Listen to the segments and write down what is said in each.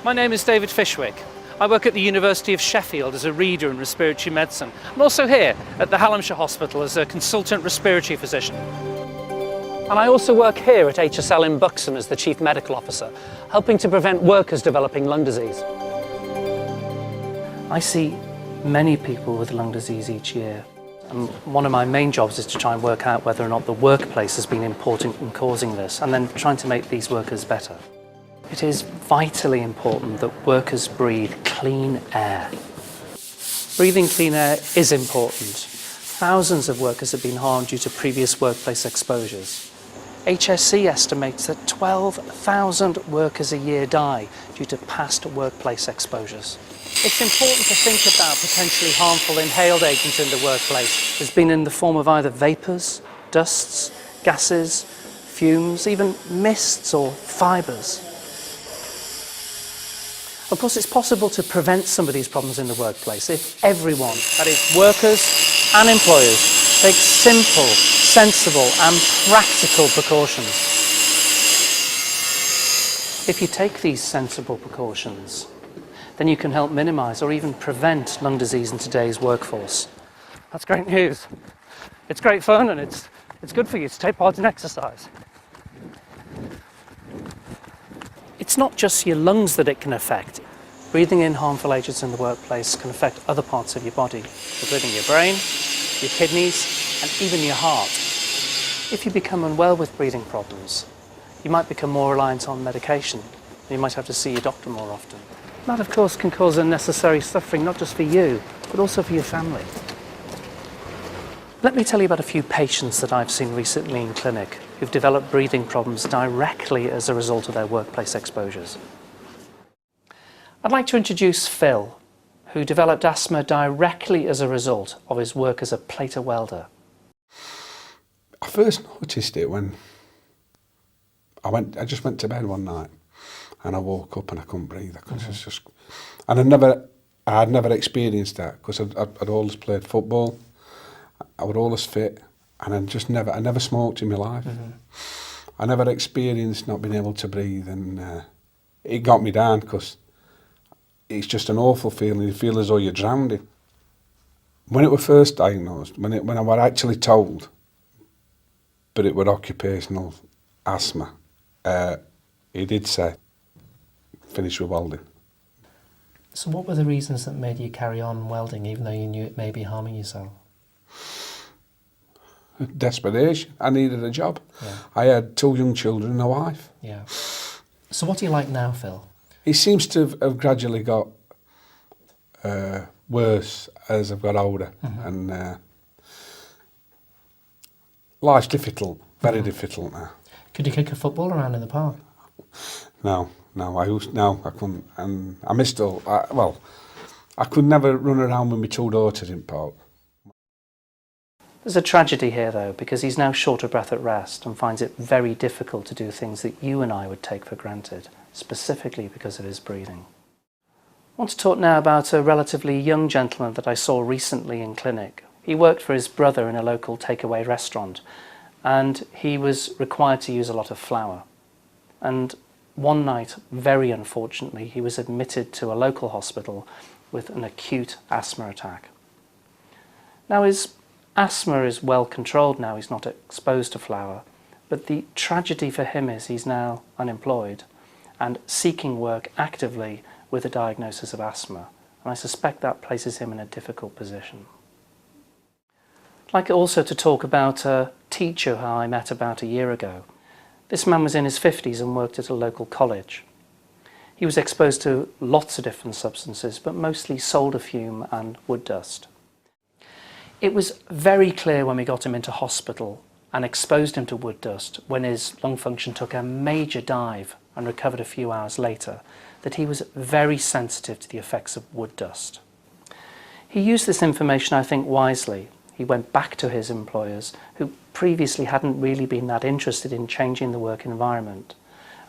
My name is David Fishwick. I work at the University of Sheffield as a reader in respiratory medicine. I'm also here at the Hallamshire Hospital as a consultant respiratory physician. And I also work here at HSL in Buxton as the Chief Medical Officer, helping to prevent workers developing lung disease. I see many people with lung disease each year. And one of my main jobs is to try and work out whether or not the workplace has been important in causing this, and then trying to make these workers better. It is vitally important that workers breathe clean air. Breathing clean air is important. Thousands of workers have been harmed due to previous workplace exposures. HSE estimates that 12,000 workers a year die due to past workplace exposures. It's important to think about potentially harmful inhaled agents in the workplace. There's been in the form of either vapours, dusts, gases, fumes, even mists or fibres. Of course, it's possible to prevent some of these problems in the workplace if everyone, that is workers and employers, take simple, sensible and practical precautions. If you take these sensible precautions, then you can help minimise or even prevent lung disease in today's workforce. That's great news. It's great fun and it's good for you to take part in exercise. It's not just your lungs that it can affect. Breathing in harmful agents in the workplace can affect other parts of your body, including your brain, your kidneys, and even your heart. If you become unwell with breathing problems, you might become more reliant on medication. You might have to see your doctor more often. That, of course, can cause unnecessary suffering, not just for you, but also for your family. Let me tell you about a few patients that I've seen recently in clinic who've developed breathing problems directly as a result of their workplace exposures. I'd like to introduce Phil, who developed asthma directly as a result of his work as a plater welder. I first noticed it when I just went to bed one night and I woke up and I couldn't breathe. And I'd never experienced that because I'd always played football. I was always fit, and I never smoked in my life. I never experienced not being able to breathe, and it got me down because it's just an awful feeling. You feel as though you're drowning. When it was first diagnosed, when I was actually told, but it was occupational asthma, he did say, finish with welding. So what were the reasons that made you carry on welding even though you knew it may be harming yourself? Desperation. I needed a job. Yeah. I had 2 young children and a wife. Yeah. So what do you like now, Phil? It seems to have gradually got worse as I've got older. And life's difficult, very difficult now. Could you kick a football around in the park? No, I couldn't. And I missed all. I could never run around with my 2 daughters in park. There's a tragedy here, though, because he's now short of breath at rest and finds it very difficult to do things that you and I would take for granted, specifically because of his breathing. I want to talk now about a relatively young gentleman that I saw recently in clinic. He worked for his brother in a local takeaway restaurant, and he was required to use a lot of flour. And one night, very unfortunately, he was admitted to a local hospital with an acute asthma attack. Now, his asthma is well controlled now, he's not exposed to flour, but the tragedy for him is he's now unemployed and seeking work actively with a diagnosis of asthma, and I suspect that places him in a difficult position. I'd like also to talk about a teacher who I met about a year ago. This man was in his 50s and worked at a local college. He was exposed to lots of different substances, but mostly solder fume and wood dust. It was very clear when we got him into hospital and exposed him to wood dust, when his lung function took a major dive and recovered a few hours later, that he was very sensitive to the effects of wood dust. He used this information, I think, wisely. He went back to his employers, who previously hadn't really been that interested in changing the work environment,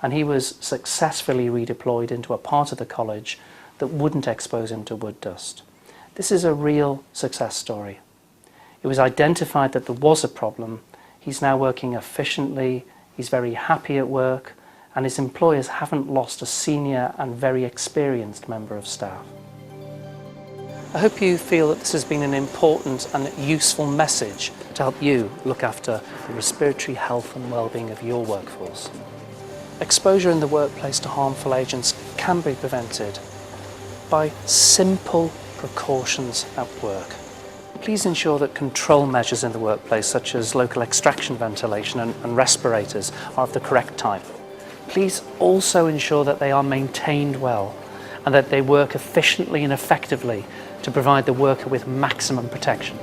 and he was successfully redeployed into a part of the college that wouldn't expose him to wood dust. This is a real success story. It was identified that there was a problem. He's now working efficiently, he's very happy at work, and his employers haven't lost a senior and very experienced member of staff. I hope you feel that this has been an important and useful message to help you look after the respiratory health and well-being of your workforce. Exposure in the workplace to harmful agents can be prevented by simple precautions at work. Please ensure that control measures in the workplace, such as local extraction ventilation and respirators, are of the correct type. Please also ensure that they are maintained well and that they work efficiently and effectively to provide the worker with maximum protection.